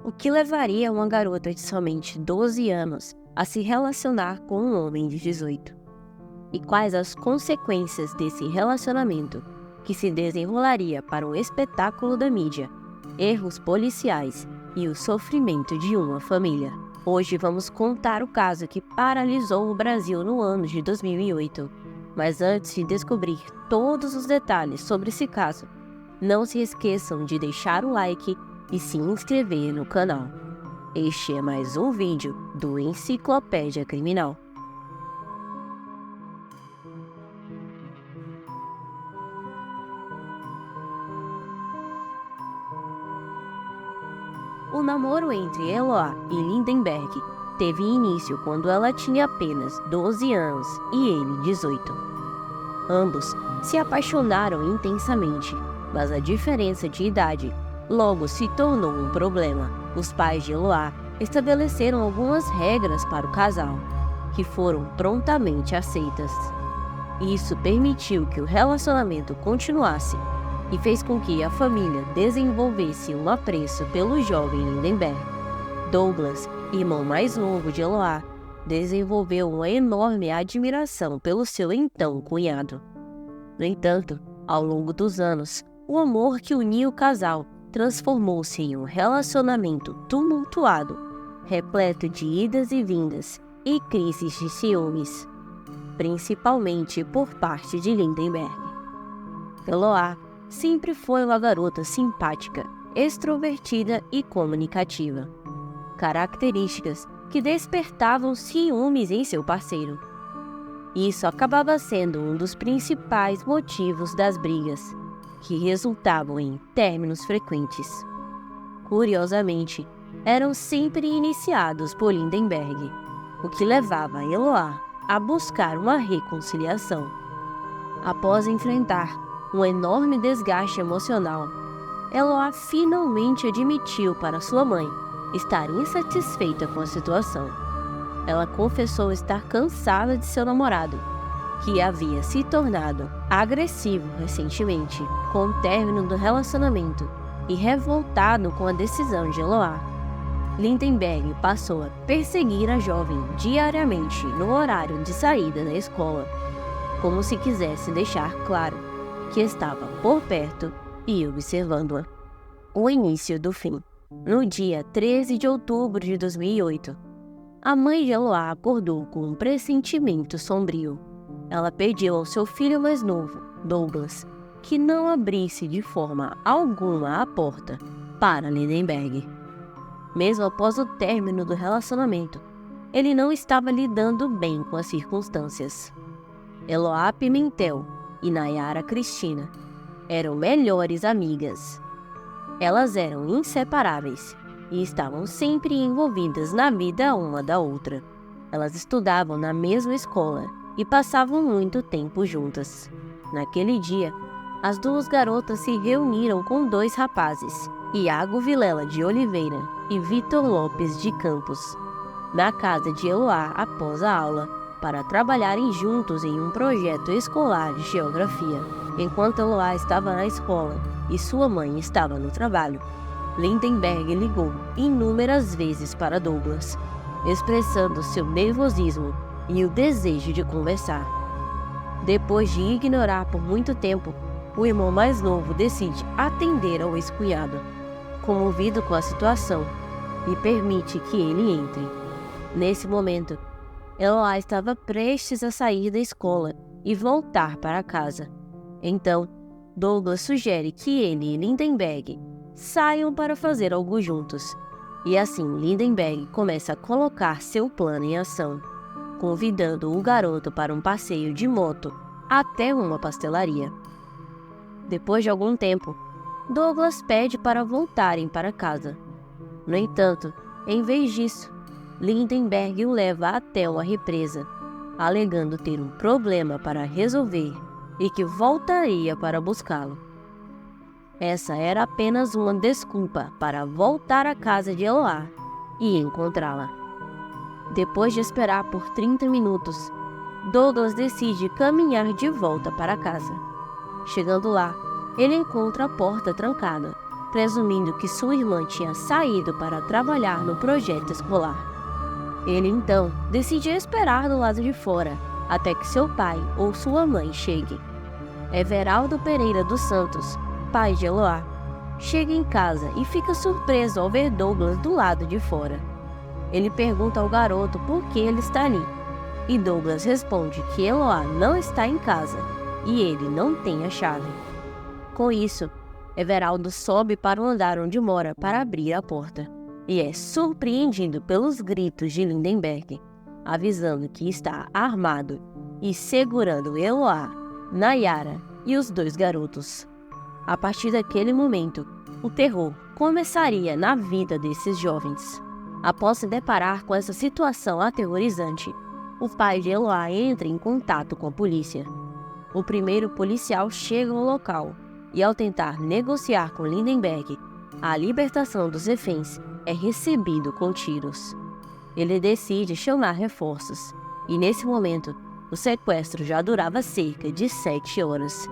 O que levaria uma garota de somente 12 anos a se relacionar com um homem de 18? E quais as consequências desse relacionamento que se desenrolaria para um espetáculo da mídia, erros policiais e o sofrimento de uma família? Hoje vamos contar o caso que paralisou o Brasil no ano de 2008. Mas antes de descobrir todos os detalhes sobre esse caso, não se esqueçam de deixar o like e se inscrever no canal. Este é mais um vídeo do Enciclopédia Criminal. O namoro entre Eloá e Lindenberg teve início quando ela tinha apenas 12 anos e ele 18. Ambos se apaixonaram intensamente, mas a diferença de idade logo se tornou um problema. Os pais de Eloá estabeleceram algumas regras para o casal, que foram prontamente aceitas. Isso permitiu que o relacionamento continuasse e fez com que a família desenvolvesse um apreço pelo jovem Lindenberg. Douglas, irmão mais novo de Eloá, desenvolveu uma enorme admiração pelo seu então cunhado. No entanto, ao longo dos anos, o amor que unia o casal transformou-se em um relacionamento tumultuado, repleto de idas e vindas e crises de ciúmes, principalmente por parte de Lindenberg. Eloá sempre foi uma garota simpática, extrovertida e comunicativa, características que despertavam ciúmes em seu parceiro. Isso acabava sendo um dos principais motivos das brigas, que resultavam em términos frequentes. Curiosamente, eram sempre iniciados por Lindenberg, o que levava Eloá a buscar uma reconciliação. Após enfrentar um enorme desgaste emocional, Eloá finalmente admitiu para sua mãe estar insatisfeita com a situação. Ela confessou estar cansada de seu namorado, que havia se tornado agressivo recentemente com o término do relacionamento e revoltado com a decisão de Eloá. Lindenberg passou a perseguir a jovem diariamente no horário de saída da escola, como se quisesse deixar claro que estava por perto e observando-a. O início do fim. No dia 13 de outubro de 2008, a mãe de Eloá acordou com um pressentimento sombrio. Ela pediu ao seu filho mais novo, Douglas, que não abrisse de forma alguma a porta para Lindenberg. Mesmo após o término do relacionamento, ele não estava lidando bem com as circunstâncias. Eloá Pimentel e Nayara Cristina eram melhores amigas. Elas eram inseparáveis e estavam sempre envolvidas na vida uma da outra. Elas estudavam na mesma escola e passavam muito tempo juntas. Naquele dia, as duas garotas se reuniram com dois rapazes, Iago Vilela de Oliveira e Vitor Lopes de Campos, na casa de Eloá após a aula, para trabalharem juntos em um projeto escolar de geografia. Enquanto Eloá estava na escola e sua mãe estava no trabalho, Lindenberg ligou inúmeras vezes para Douglas, expressando seu nervosismo e o desejo de conversar. Depois de ignorar por muito tempo, o irmão mais novo decide atender ao ex-cunhado, comovido com a situação, e permite que ele entre. Nesse momento, Eloá estava prestes a sair da escola e voltar para casa. Então, Douglas sugere que ele e Lindenberg saiam para fazer algo juntos. E assim, Lindenberg começa a colocar seu plano em ação, convidando o garoto para um passeio de moto até uma pastelaria. Depois de algum tempo, Douglas pede para voltarem para casa. No entanto, em vez disso, Lindenberg o leva até uma represa, alegando ter um problema para resolver e que voltaria para buscá-lo. Essa era apenas uma desculpa para voltar à casa de Eloá e encontrá-la. Depois de esperar por 30 minutos, Douglas decide caminhar de volta para casa. Chegando lá, ele encontra a porta trancada presumindo que sua irmã tinha saído para trabalhar no projeto escolar. Ele então decide esperar do lado de fora até que seu pai ou sua mãe cheguem. Everaldo Pereira dos Santos, pai de Eloá, chega em casa e fica surpreso ao ver Douglas do lado de fora. Ele pergunta ao garoto por que ele está ali, e Douglas responde que Eloá não está em casa e ele não tem a chave. Com isso, Everaldo sobe para o andar onde mora para abrir a porta, e é surpreendido pelos gritos de Lindenberg, avisando que está armado e segurando Eloá, Nayara e os dois garotos. A partir daquele momento, o terror começaria na vida desses jovens. Após se deparar com essa situação aterrorizante, o pai de Eloá entra em contato com a polícia. O primeiro policial chega ao local e, ao tentar negociar com Lindenberg a libertação dos reféns, é recebido com tiros. Ele decide chamar reforços, e nesse momento, o sequestro já durava cerca de 7 horas.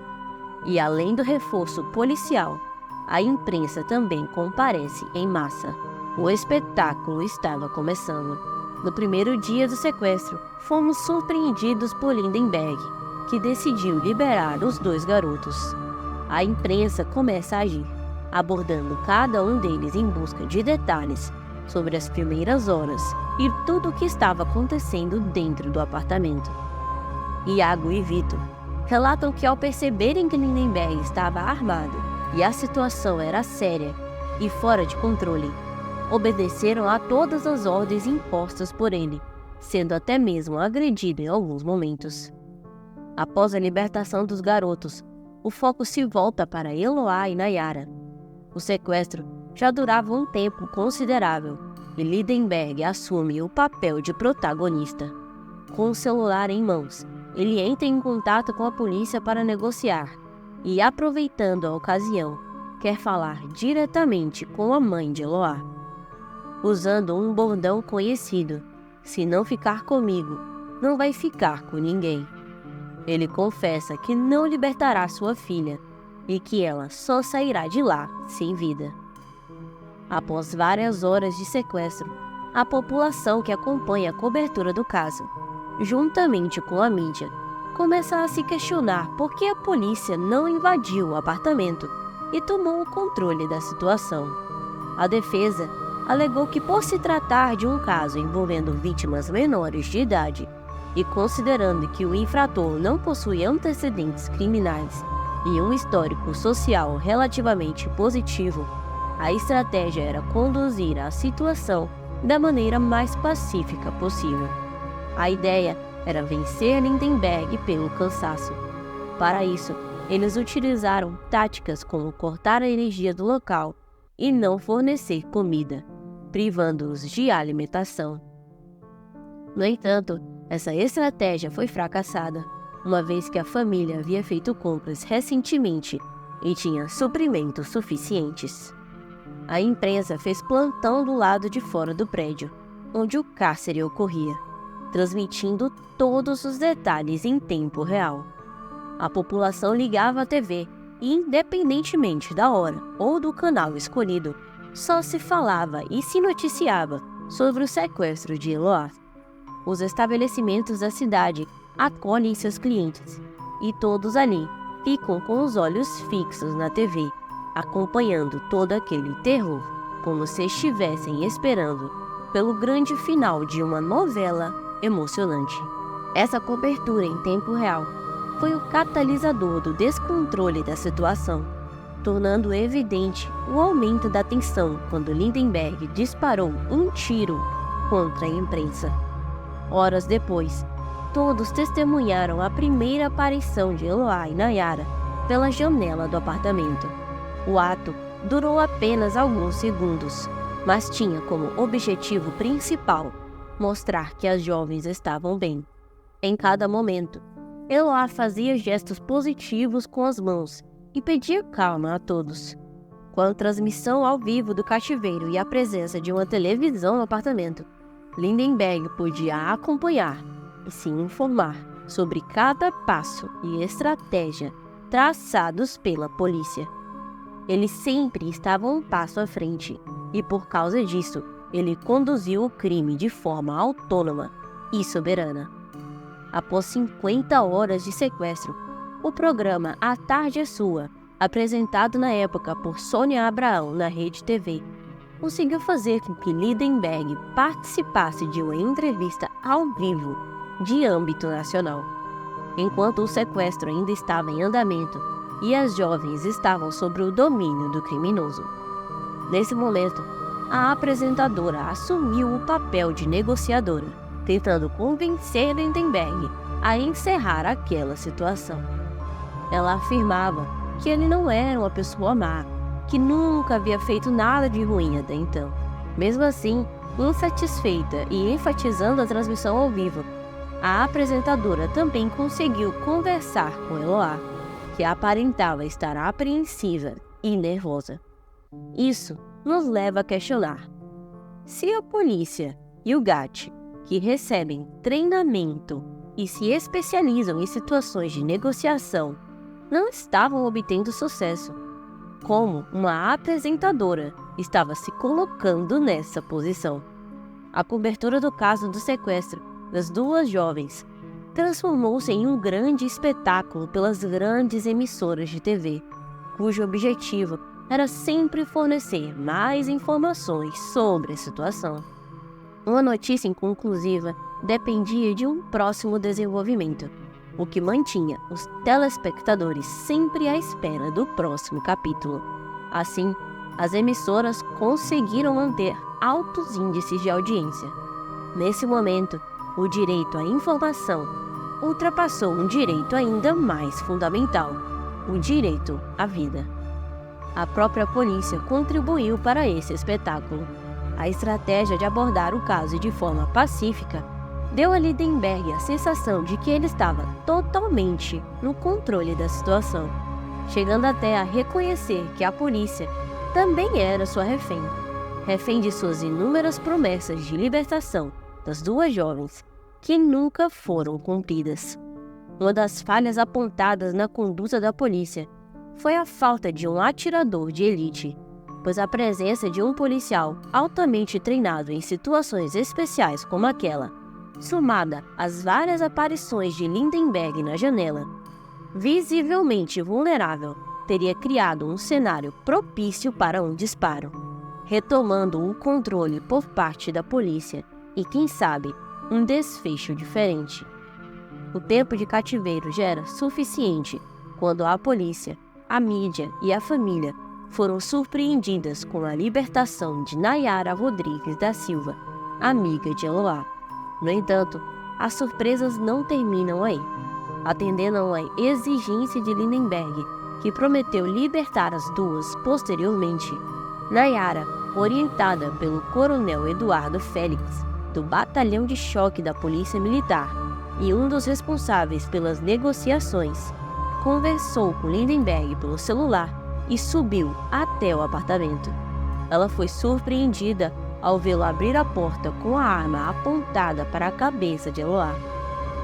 E além do reforço policial, a imprensa também comparece em massa. O espetáculo estava começando. No primeiro dia do sequestro, fomos surpreendidos por Lindenberg, que decidiu liberar os dois garotos. A imprensa começa a agir, abordando cada um deles em busca de detalhes sobre as primeiras horas e tudo o que estava acontecendo dentro do apartamento. Iago e Vitor relatam que, ao perceberem que Lindenberg estava armado e a situação era séria e fora de controle, obedeceram a todas as ordens impostas por ele, sendo até mesmo agredido em alguns momentos. Após a libertação dos garotos, o foco se volta para Eloá e Nayara. O sequestro já durava um tempo considerável e Lindenberg assume o papel de protagonista. Com o celular em mãos, ele entra em contato com a polícia para negociar e, aproveitando a ocasião, quer falar diretamente com a mãe de Eloá. Usando um bordão conhecido: "Se não ficar comigo, não vai ficar com ninguém." Ele confessa que não libertará sua filha e que ela só sairá de lá sem vida. Após várias horas de sequestro, a população que acompanha a cobertura do caso, juntamente com a mídia, começa a se questionar por que a polícia não invadiu o apartamento e tomou o controle da situação. A defesa alegou que, por se tratar de um caso envolvendo vítimas menores de idade e considerando que o infrator não possui antecedentes criminais e um histórico social relativamente positivo, a estratégia era conduzir a situação da maneira mais pacífica possível. A ideia era vencer Lindenberg pelo cansaço. Para isso, eles utilizaram táticas como cortar a energia do local e não fornecer comida, privando-os de alimentação. No entanto, essa estratégia foi fracassada, uma vez que a família havia feito compras recentemente e tinha suprimentos suficientes. A imprensa fez plantão do lado de fora do prédio, onde o cárcere ocorria, transmitindo todos os detalhes em tempo real. A população ligava à TV e, independentemente da hora ou do canal escolhido, só se falava e se noticiava sobre o sequestro de Eloá. Os estabelecimentos da cidade acolhem seus clientes e todos ali ficam com os olhos fixos na TV, acompanhando todo aquele terror, como se estivessem esperando pelo grande final de uma novela emocionante. Essa cobertura em tempo real foi o catalisador do descontrole da situação, tornando evidente o aumento da tensão quando Lindenberg disparou um tiro contra a imprensa. Horas depois, todos testemunharam a primeira aparição de Eloá e Nayara pela janela do apartamento. O ato durou apenas alguns segundos, mas tinha como objetivo principal mostrar que as jovens estavam bem. Em cada momento, Eloá fazia gestos positivos com as mãos e pedia calma a todos. Com a transmissão ao vivo do cativeiro e a presença de uma televisão no apartamento, Lindenberg podia acompanhar e se informar sobre cada passo e estratégia traçados pela polícia. Ele sempre estava um passo à frente e, por causa disso, ele conduziu o crime de forma autônoma e soberana. Após 50 horas de sequestro, o programa A Tarde é Sua, apresentado na época por Sônia Abraão na Rede TV, conseguiu fazer com que Lindenberg participasse de uma entrevista ao vivo de âmbito nacional. Enquanto o sequestro ainda estava em andamento e as jovens estavam sob o domínio do criminoso. Nesse momento, a apresentadora assumiu o papel de negociadora, tentando convencer Lindenberg a encerrar aquela situação. Ela afirmava que ele não era uma pessoa má, que nunca havia feito nada de ruim até então. Mesmo assim, insatisfeita e enfatizando a transmissão ao vivo, a apresentadora também conseguiu conversar com Eloá, que aparentava estar apreensiva e nervosa. Isso nos leva a questionar: se a polícia e o GAT, que recebem treinamento e se especializam em situações de negociação, não estavam obtendo sucesso, como uma apresentadora estava se colocando nessa posição? A cobertura do caso do sequestro das duas jovens transformou-se em um grande espetáculo pelas grandes emissoras de TV, cujo objetivo era sempre fornecer mais informações sobre a situação. Uma notícia inconclusiva dependia de um próximo desenvolvimento, o que mantinha os telespectadores sempre à espera do próximo capítulo. Assim, as emissoras conseguiram manter altos índices de audiência. Nesse momento, o direito à informação ultrapassou um direito ainda mais fundamental, o direito à vida. A própria polícia contribuiu para esse espetáculo. A estratégia de abordar o caso de forma pacífica deu a Lindenberg a sensação de que ele estava totalmente no controle da situação, chegando até a reconhecer que a polícia também era sua refém de suas inúmeras promessas de libertação das duas jovens, que nunca foram cumpridas. Uma das falhas apontadas na conduta da polícia foi a falta de um atirador de elite, pois a presença de um policial altamente treinado em situações especiais como aquela, somada às várias aparições de Lindenberg na janela, visivelmente vulnerável, teria criado um cenário propício para um disparo, retomando o controle por parte da polícia e, quem sabe, um desfecho diferente. O tempo de cativeiro já era suficiente quando a polícia, a mídia e a família foram surpreendidas com a libertação de Nayara Rodrigues da Silva, amiga de Eloá. No entanto, as surpresas não terminam aí. Atendendo a uma exigência de Lindenberg, que prometeu libertar as duas posteriormente, Nayara, orientada pelo coronel Eduardo Félix, do Batalhão de Choque da Polícia Militar e um dos responsáveis pelas negociações, conversou com Lindenberg pelo celular e subiu até o apartamento. Ela foi surpreendida ao vê-lo abrir a porta com a arma apontada para a cabeça de Eloá.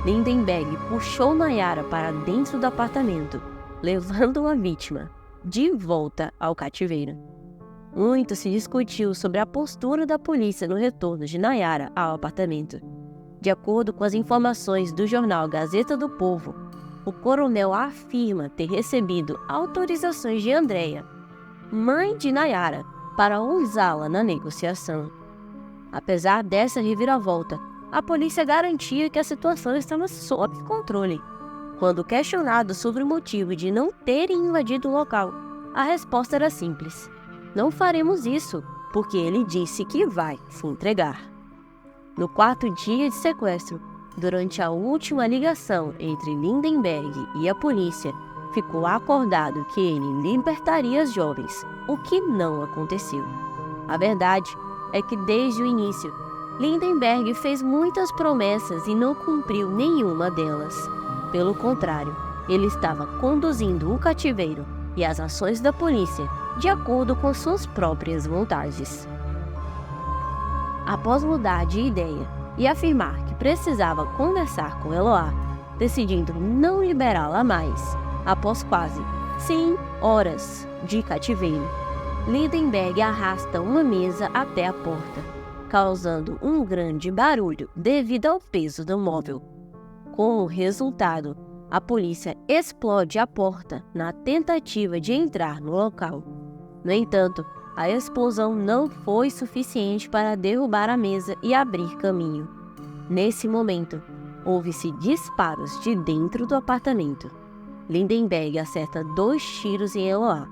Lindenberg puxou Nayara para dentro do apartamento, levando a vítima de volta ao cativeiro. Muito se discutiu sobre a postura da polícia no retorno de Nayara ao apartamento. De acordo com as informações do jornal Gazeta do Povo, o coronel afirma ter recebido autorizações de Andréia, mãe de Nayara, para usá-la na negociação. Apesar dessa reviravolta, a polícia garantia que a situação estava sob controle. Quando questionado sobre o motivo de não terem invadido o local, a resposta era simples: não faremos isso, porque ele disse que vai se entregar. No quarto dia de sequestro, durante a última ligação entre Lindenberg e a polícia, ficou acordado que ele libertaria as jovens, o que não aconteceu. A verdade é que desde o início, Lindenberg fez muitas promessas e não cumpriu nenhuma delas. Pelo contrário, ele estava conduzindo o cativeiro e as ações da polícia de acordo com suas próprias vontades. Após mudar de ideia e afirmar que precisava conversar com Eloá, decidindo não liberá-la mais, após quase 100 horas de cativeiro. Lindenberg arrasta uma mesa até a porta, causando um grande barulho devido ao peso do móvel. Como resultado, a polícia explode a porta na tentativa de entrar no local. No entanto, a explosão não foi suficiente para derrubar a mesa e abrir caminho. Nesse momento, houve-se disparos de dentro do apartamento. Lindenberg acerta 2 tiros em Eloá,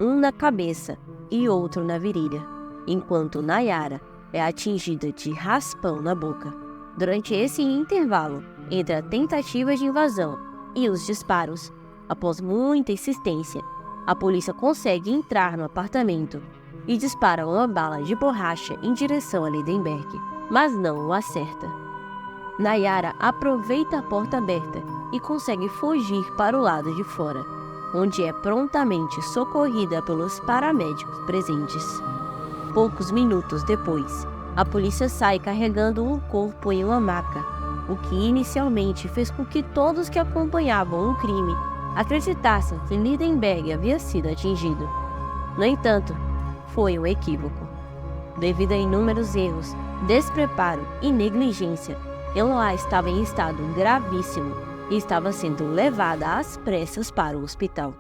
um na cabeça e outro na virilha, enquanto Nayara é atingida de raspão na boca. Durante esse intervalo entre a tentativa de invasão e os disparos, após muita insistência, a polícia consegue entrar no apartamento e dispara uma bala de borracha em direção a Lindenberg, mas não o acerta. Nayara aproveita a porta aberta e consegue fugir para o lado de fora, onde é prontamente socorrida pelos paramédicos presentes. Poucos minutos depois, a polícia sai carregando um corpo em uma maca, o que inicialmente fez com que todos que acompanhavam o crime acreditassem que Lindenberg havia sido atingido. No entanto, foi um equívoco. Devido a inúmeros erros, despreparo e negligência, Eloá estava em estado gravíssimo e estava sendo levada às pressas para o hospital.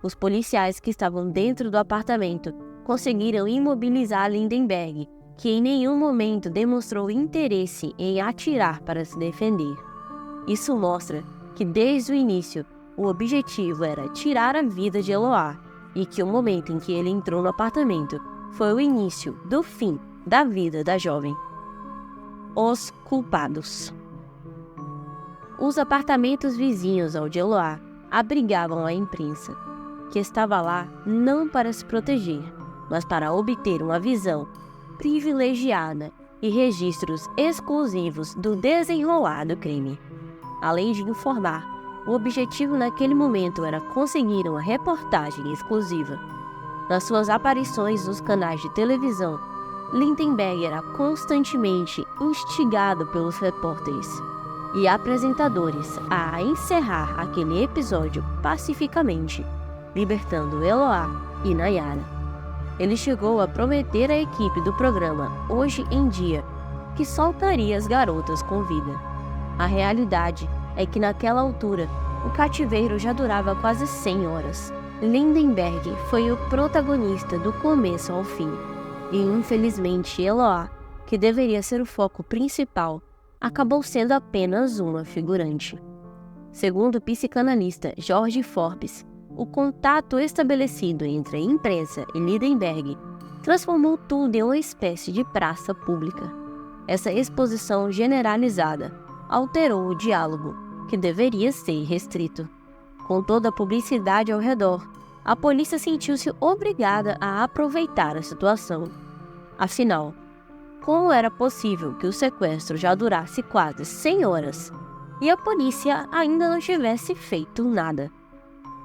Os policiais que estavam dentro do apartamento conseguiram imobilizar Lindenberg, que em nenhum momento demonstrou interesse em atirar para se defender. Isso mostra que desde o início o objetivo era tirar a vida de Eloá e que o momento em que ele entrou no apartamento foi o início do fim da vida da jovem. Os culpados. Os apartamentos vizinhos ao de Eloá abrigavam a imprensa, que estava lá não para se proteger, mas para obter uma visão privilegiada e registros exclusivos do desenrolar do crime. Além de informar, o objetivo naquele momento era conseguir uma reportagem exclusiva. Nas suas aparições nos canais de televisão, Lindenberg era constantemente instigado pelos repórteres e apresentadores a encerrar aquele episódio pacificamente, libertando Eloá e Nayara. Ele chegou a prometer à equipe do programa Hoje em Dia que soltaria as garotas com vida. A realidade é que naquela altura o cativeiro já durava quase 100 horas. Lindenberg foi o protagonista do começo ao fim. E infelizmente Eloá, que deveria ser o foco principal, acabou sendo apenas uma figurante. Segundo o psicanalista Jorge Forbes, o contato estabelecido entre a imprensa e Lindenberg transformou tudo em uma espécie de praça pública. Essa exposição generalizada alterou o diálogo, que deveria ser restrito. Com toda a publicidade ao redor, a polícia sentiu-se obrigada a aproveitar a situação. Afinal, como era possível que o sequestro já durasse quase 100 horas e a polícia ainda não tivesse feito nada?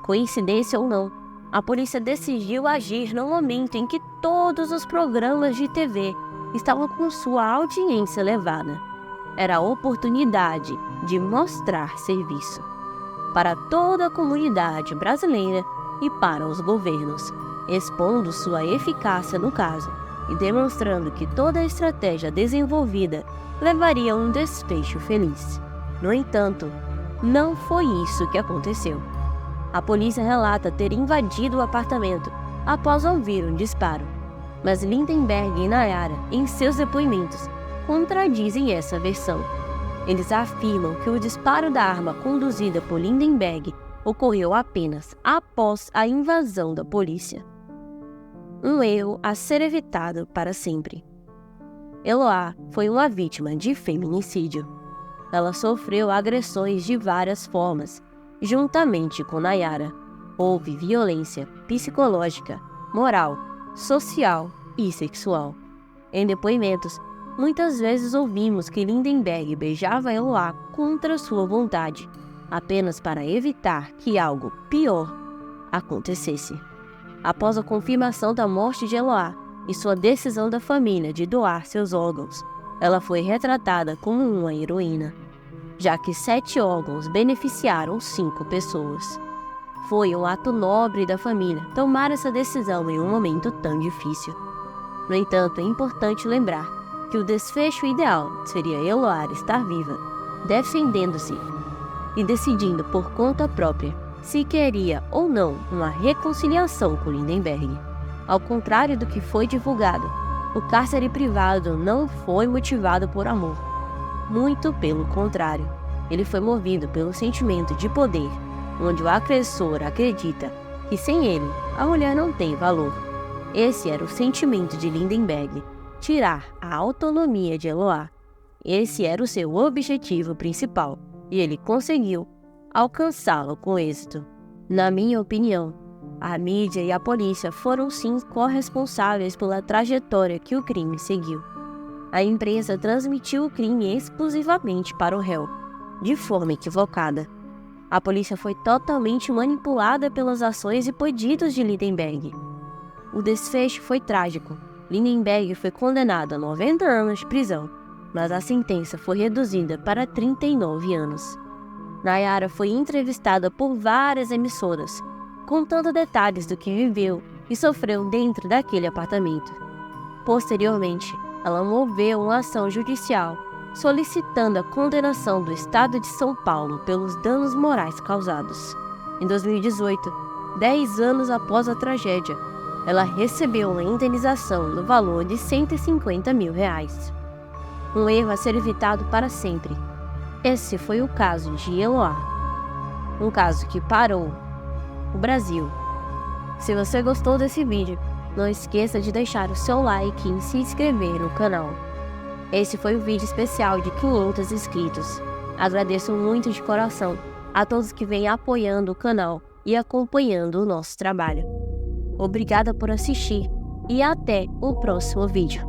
Coincidência ou não, a polícia decidiu agir no momento em que todos os programas de TV estavam com sua audiência elevada. Era a oportunidade de mostrar serviço para toda a comunidade brasileira e para os governos, expondo sua eficácia no caso e demonstrando que toda a estratégia desenvolvida levaria a um desfecho feliz. No entanto, não foi isso que aconteceu. A polícia relata ter invadido o apartamento após ouvir um disparo, mas Lindenberg e Nayara, em seus depoimentos, contradizem essa versão. Eles afirmam que o disparo da arma conduzida por Lindenberg ocorreu apenas após a invasão da polícia. Um erro a ser evitado para sempre. Eloá foi uma vítima de feminicídio. Ela sofreu agressões de várias formas, juntamente com Nayara. Houve violência psicológica, moral, social e sexual. Em depoimentos, muitas vezes ouvimos que Lindenberg beijava Eloá contra sua vontade, apenas para evitar que algo pior acontecesse. Após a confirmação da morte de Eloá e sua decisão da família de doar seus órgãos, ela foi retratada como uma heroína, já que 7 órgãos beneficiaram 5 pessoas. Foi um ato nobre da família tomar essa decisão em um momento tão difícil. No entanto, é importante lembrar que o desfecho ideal seria Eloá estar viva, defendendo-se e decidindo por conta própria se queria ou não uma reconciliação com Lindenberg. Ao contrário do que foi divulgado, o cárcere privado não foi motivado por amor. Muito pelo contrário, ele foi movido pelo sentimento de poder, onde o agressor acredita que sem ele, a mulher não tem valor. Esse era o sentimento de Lindenberg, tirar a autonomia de Eloá. Esse era o seu objetivo principal, e ele conseguiu alcançá-lo com êxito. Na minha opinião, a mídia e a polícia foram sim corresponsáveis pela trajetória que o crime seguiu. A imprensa transmitiu o crime exclusivamente para o réu, de forma equivocada. A polícia foi totalmente manipulada pelas ações e pedidos de Lindenberg. O desfecho foi trágico. Lindenberg foi condenado a 90 anos de prisão, mas a sentença foi reduzida para 39 anos. Nayara foi entrevistada por várias emissoras, contando detalhes do que viveu e sofreu dentro daquele apartamento. Posteriormente, ela moveu uma ação judicial solicitando a condenação do Estado de São Paulo pelos danos morais causados. Em 2018, 10 anos após a tragédia, ela recebeu uma indenização no valor de R$150 mil. Um erro a ser evitado para sempre. Esse foi o caso de Eloá. Um caso que parou o Brasil. Se você gostou desse vídeo, não esqueça de deixar o seu like e se inscrever no canal. Esse foi o vídeo especial de 500 inscritos. Agradeço muito de coração a todos que vêm apoiando o canal e acompanhando o nosso trabalho. Obrigada por assistir e até o próximo vídeo.